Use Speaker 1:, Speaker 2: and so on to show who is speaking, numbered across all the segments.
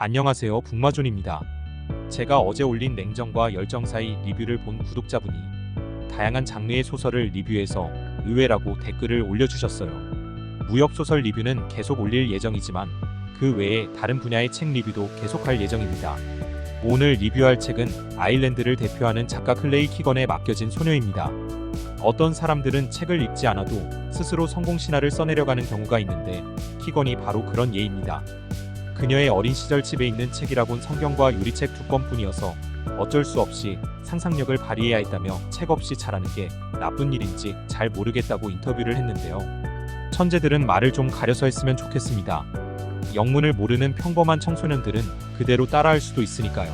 Speaker 1: 안녕하세요, 북마존입니다. 제가 어제 올린 냉정과 열정 사이 리뷰를 본 구독자분이 다양한 장르의 소설을 리뷰해서 의외라고 댓글을 올려주셨어요. 무협소설 리뷰는 계속 올릴 예정이지만 그 외에 다른 분야의 책 리뷰도 계속할 예정입니다. 오늘 리뷰할 책은 아일랜드를 대표하는 작가 클레이 키건에 맡겨진 소녀입니다. 어떤 사람들은 책을 읽지 않아도 스스로 성공 신화를 써내려가는 경우가 있는데 키건이 바로 그런 예입니다. 그녀의 어린 시절 집에 있는 책이라곤 성경과 유리책 2권뿐이어서 어쩔 수 없이 상상력을 발휘해야 했다며 책 없이 자라는 게 나쁜 일인지 잘 모르겠다고 인터뷰를 했는데요. 천재들은 말을 좀 가려서 했으면 좋겠습니다. 영문을 모르는 평범한 청소년들은 그대로 따라할 수도 있으니까요.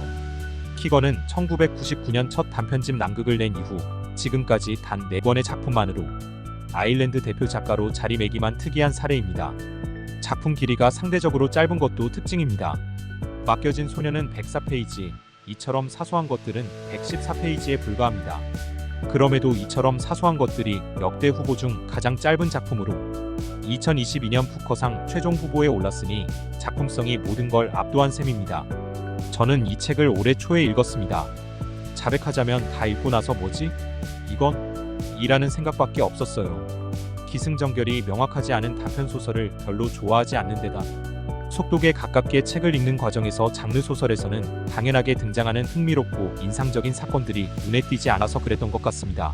Speaker 1: 키건은 1999년 첫 단편집 남극을 낸 이후 지금까지 단 4권의 작품만으로 아일랜드 대표 작가로 자리매김한 특이한 사례입니다. 작품 길이가 상대적으로 짧은 것도 특징입니다. 맡겨진 소녀는 104페이지, 이처럼 사소한 것들은 114페이지에 불과합니다. 그럼에도 이처럼 사소한 것들이 역대 후보 중 가장 짧은 작품으로 2022년 부커상 최종 후보에 올랐으니 작품성이 모든 걸 압도한 셈입니다. 저는 이 책을 올해 초에 읽었습니다. 자백하자면 다 읽고 나서 뭐지? 이건? 이라는 생각밖에 없었어요. 기승전결이 명확하지 않은 단편소설을 별로 좋아하지 않는 데다 속독에 가깝게 책을 읽는 과정에서 장르 소설에서는 당연하게 등장하는 흥미롭고 인상적인 사건들이 눈에 띄지 않아서 그랬던 것 같습니다.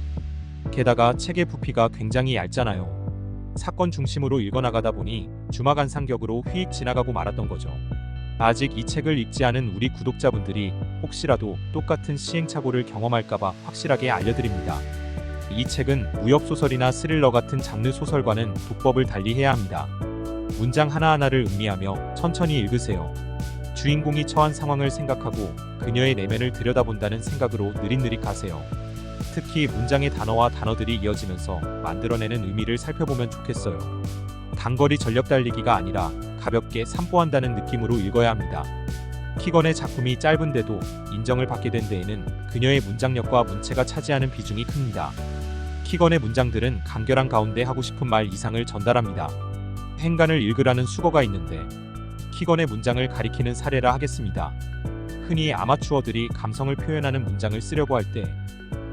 Speaker 1: 게다가 책의 부피가 굉장히 얇잖아요. 사건 중심으로 읽어나가다 보니 주마간상격으로 휙 지나가고 말았던 거죠. 아직 이 책을 읽지 않은 우리 구독자분들이 혹시라도 똑같은 시행착오를 경험할까봐 확실하게 알려드립니다. 이 책은 무협소설이나 스릴러 같은 장르 소설과는 독법을 달리해야 합니다. 문장 하나하나를 음미하며 천천히 읽으세요. 주인공이 처한 상황을 생각하고 그녀의 내면을 들여다본다는 생각으로 느릿느릿 가세요. 특히 문장의 단어와 단어들이 이어지면서 만들어내는 의미를 살펴보면 좋겠어요. 단거리 전력 달리기가 아니라 가볍게 산보한다는 느낌으로 읽어야 합니다. 키건의 작품이 짧은데도 인정을 받게 된 데에는 그녀의 문장력과 문체가 차지하는 비중이 큽니다. 키건의 문장들은 간결한 가운데 하고 싶은 말 이상을 전달합니다. 행간을 읽으라는 수거가 있는데 키건의 문장을 가리키는 사례라 하겠습니다. 흔히 아마추어들이 감성을 표현하는 문장을 쓰려고 할 때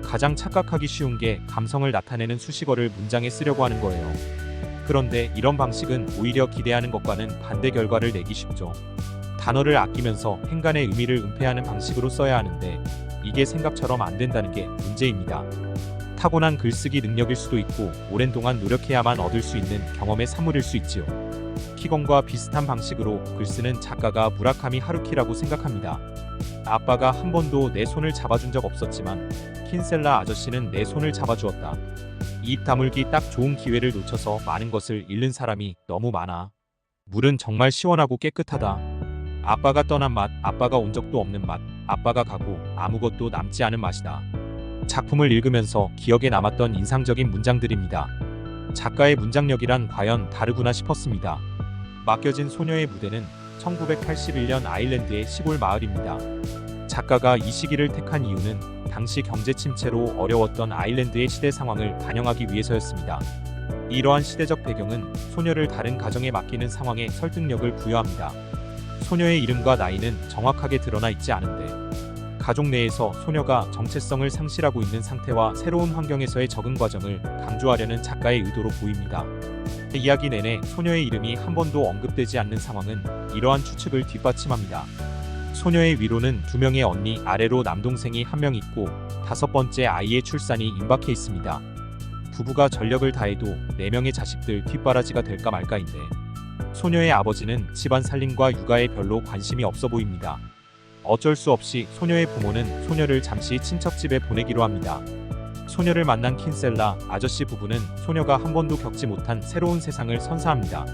Speaker 1: 가장 착각하기 쉬운 게 감성을 나타내는 수식어를 문장에 쓰려고 하는 거예요. 그런데 이런 방식은 오히려 기대하는 것과는 반대 결과를 내기 쉽죠. 단어를 아끼면서 행간의 의미를 은폐하는 방식으로 써야 하는데 이게 생각처럼 안 된다는 게 문제입니다. 타고난 글쓰기 능력일 수도 있고 오랜 동안 노력해야만 얻을 수 있는 경험의 산물일 수 있지요. 키건과 비슷한 방식으로 글쓰는 작가가 무라카미 하루키라고 생각합니다. 아빠가 한 번도 내 손을 잡아준 적 없었지만 킨셀라 아저씨는 내 손을 잡아주었다. 입 다물기 딱 좋은 기회를 놓쳐서 많은 것을 잃는 사람이 너무 많아. 물은 정말 시원하고 깨끗하다. 아빠가 떠난 맛, 아빠가 온 적도 없는 맛, 아빠가 가고 아무것도 남지 않은 맛이다. 작품을 읽으면서 기억에 남았던 인상적인 문장들입니다. 작가의 문장력이란 과연 다르구나 싶었습니다. 맡겨진 소녀의 무대는 1981년 아일랜드의 시골 마을입니다. 작가가 이 시기를 택한 이유는 당시 경제 침체로 어려웠던 아일랜드의 시대 상황을 반영하기 위해서였습니다. 이러한 시대적 배경은 소녀를 다른 가정에 맡기는 상황에 설득력을 부여합니다. 소녀의 이름과 나이는 정확하게 드러나 있지 않은데 가족 내에서 소녀가 정체성을 상실하고 있는 상태와 새로운 환경에서의 적응 과정을 강조하려는 작가의 의도로 보입니다. 이야기 내내 소녀의 이름이 한 번도 언급되지 않는 상황은 이러한 추측을 뒷받침합니다. 소녀의 위로는 2명의 언니, 아래로 남동생이 1명 있고 5번째 아이의 출산이 임박해 있습니다. 부부가 전력을 다해도 4명의 자식들 뒷바라지가 될까 말까인데 소녀의 아버지는 집안 살림과 육아에 별로 관심이 없어 보입니다. 어쩔 수 없이 소녀의 부모는 소녀를 잠시 친척집에 보내기로 합니다. 소녀를 만난 킨셀라 아저씨 부부는 소녀가 한 번도 겪지 못한 새로운 세상을 선사합니다.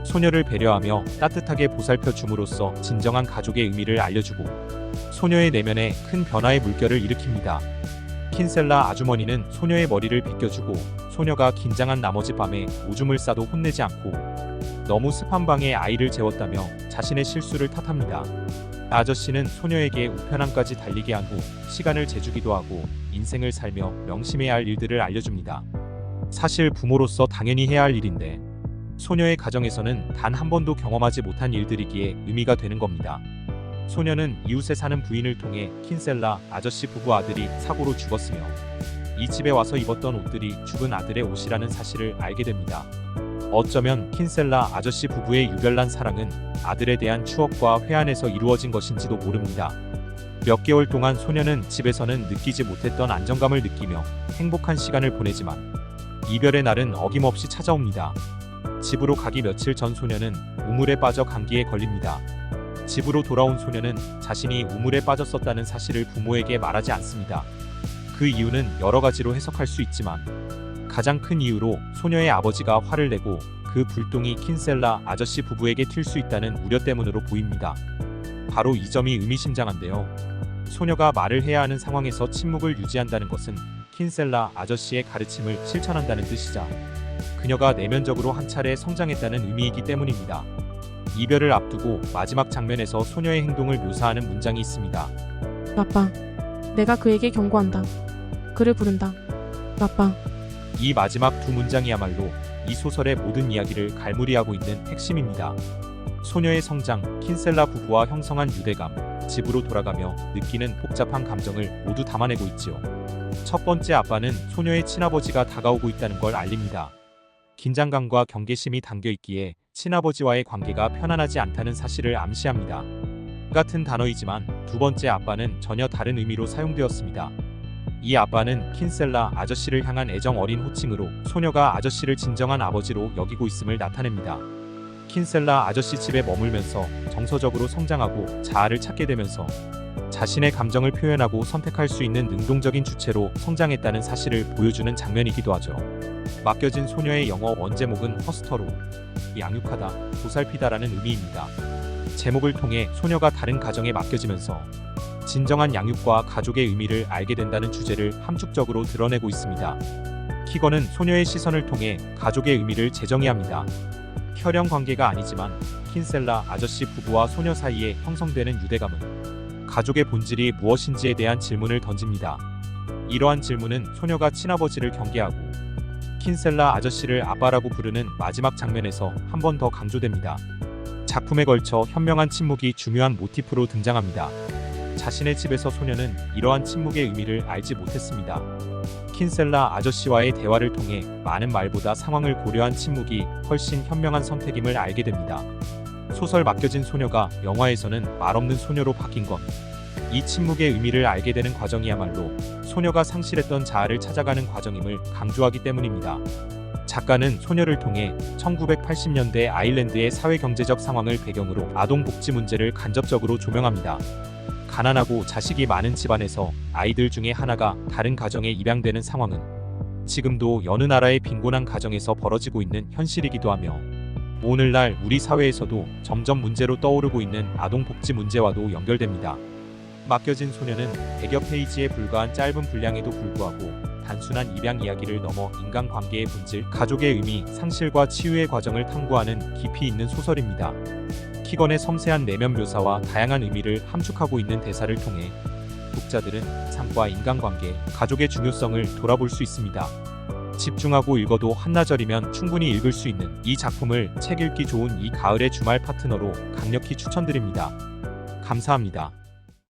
Speaker 1: 소녀를 배려하며 따뜻하게 보살펴 줌으로써 진정한 가족의 의미를 알려주고 소녀의 내면에 큰 변화의 물결을 일으킵니다. 킨셀라 아주머니는 소녀의 머리를 빗겨주고 소녀가 긴장한 나머지 밤에 오줌을 싸도 혼내지 않고 너무 습한 방에 아이를 재웠다며 자신의 실수를 탓합니다. 아저씨는 소녀에게 우편함까지 달리게 한 후 시간을 재주기도 하고 인생을 살며 명심해야 할 일들을 알려줍니다. 사실 부모로서 당연히 해야 할 일인데 소녀의 가정에서는 단 한 번도 경험하지 못한 일들이기에 의미가 되는 겁니다. 소녀는 이웃에 사는 부인을 통해 킨셀라 아저씨 부부 아들이 사고로 죽었으며 이 집에 와서 입었던 옷들이 죽은 아들의 옷이라는 사실을 알게 됩니다. 어쩌면 킨셀라 아저씨 부부의 유별난 사랑은 아들에 대한 추억과 회한에서 이루어진 것인지도 모릅니다. 몇 개월 동안 소녀는 집에서는 느끼지 못했던 안정감을 느끼며 행복한 시간을 보내지만 이별의 날은 어김없이 찾아옵니다. 집으로 가기 며칠 전 소녀는 우물에 빠져 감기에 걸립니다. 집으로 돌아온 소녀는 자신이 우물에 빠졌었다는 사실을 부모에게 말하지 않습니다. 그 이유는 여러 가지로 해석할 수 있지만 가장 큰 이유로 소녀의 아버지가 화를 내고 그 불똥이 킨셀라 아저씨 부부에게 튈 수 있다는 우려 때문으로 보입니다. 바로 이 점이 의미심장한데요. 소녀가 말을 해야 하는 상황에서 침묵을 유지한다는 것은 킨셀라 아저씨의 가르침을 실천한다는 뜻이자 그녀가 내면적으로 한 차례 성장했다는 의미이기 때문입니다. 이별을 앞두고 마지막 장면에서 소녀의 행동을 묘사하는 문장이 있습니다.
Speaker 2: 아빠, 내가 그에게 경고한다. 그를 부른다. 아빠.
Speaker 1: 이 마지막 두 문장이야말로 이 소설의 모든 이야기를 갈무리하고 있는 핵심입니다. 소녀의 성장, 킨셀라 부부와 형성한 유대감, 집으로 돌아가며 느끼는 복잡한 감정을 모두 담아내고 있지요. 첫 번째 아빠는 소녀의 친아버지가 다가오고 있다는 걸 알립니다. 긴장감과 경계심이 담겨있기에 친아버지와의 관계가 편안하지 않다는 사실을 암시합니다. 같은 단어이지만 두 번째 아빠는 전혀 다른 의미로 사용되었습니다. 이 아빠는 킨셀라 아저씨를 향한 애정 어린 호칭으로 소녀가 아저씨를 진정한 아버지로 여기고 있음을 나타냅니다. 킨셀라 아저씨 집에 머물면서 정서적으로 성장하고 자아를 찾게 되면서 자신의 감정을 표현하고 선택할 수 있는 능동적인 주체로 성장했다는 사실을 보여주는 장면이기도 하죠. 맡겨진 소녀의 영어 원제목은 허스터로 양육하다, 보살피다라는 의미입니다. 제목을 통해 소녀가 다른 가정에 맡겨지면서 진정한 양육과 가족의 의미를 알게 된다는 주제를 함축적으로 드러내고 있습니다. 키건은 소녀의 시선을 통해 가족의 의미를 재정의합니다. 혈연 관계가 아니지만 킨셀라 아저씨 부부와 소녀 사이에 형성되는 유대감은 가족의 본질이 무엇인지에 대한 질문을 던집니다. 이러한 질문은 소녀가 친아버지를 경계하고 킨셀라 아저씨를 아빠라고 부르는 마지막 장면에서 한 번 더 강조됩니다. 작품에 걸쳐 현명한 침묵이 중요한 모티프로 등장합니다. 자신의 집에서 소녀는 이러한 침묵의 의미를 알지 못했습니다. 킨셀라 아저씨와의 대화를 통해 많은 말보다 상황을 고려한 침묵이 훨씬 현명한 선택임을 알게 됩니다. 소설 맡겨진 소녀가 영화에서는 말없는 소녀로 바뀐 것. 이 침묵의 의미를 알게 되는 과정이야말로 소녀가 상실했던 자아를 찾아가는 과정임을 강조하기 때문입니다. 작가는 소녀를 통해 1980년대 아일랜드의 사회경제적 상황을 배경으로 아동복지 문제를 간접적으로 조명합니다. 가난하고 자식이 많은 집안에서 아이들 중에 하나가 다른 가정에 입양되는 상황은 지금도 여느 나라의 빈곤한 가정에서 벌어지고 있는 현실이기도 하며 오늘날 우리 사회에서도 점점 문제로 떠오르고 있는 아동복지 문제와도 연결됩니다. 맡겨진 소녀는 100여 페이지에 불과한 짧은 분량에도 불구하고 단순한 입양 이야기를 넘어 인간관계의 본질, 가족의 의미, 상실과 치유의 과정을 탐구하는 깊이 있는 소설입니다. 키건의 섬세한 내면 묘사와 다양한 의미를 함축하고 있는 대사를 통해 독자들은 삶과 인간관계, 가족의 중요성을 돌아볼 수 있습니다. 집중하고 읽어도 한나절이면 충분히 읽을 수 있는 이 작품을 책 읽기 좋은 이 가을의 주말 파트너로 강력히 추천드립니다. 감사합니다.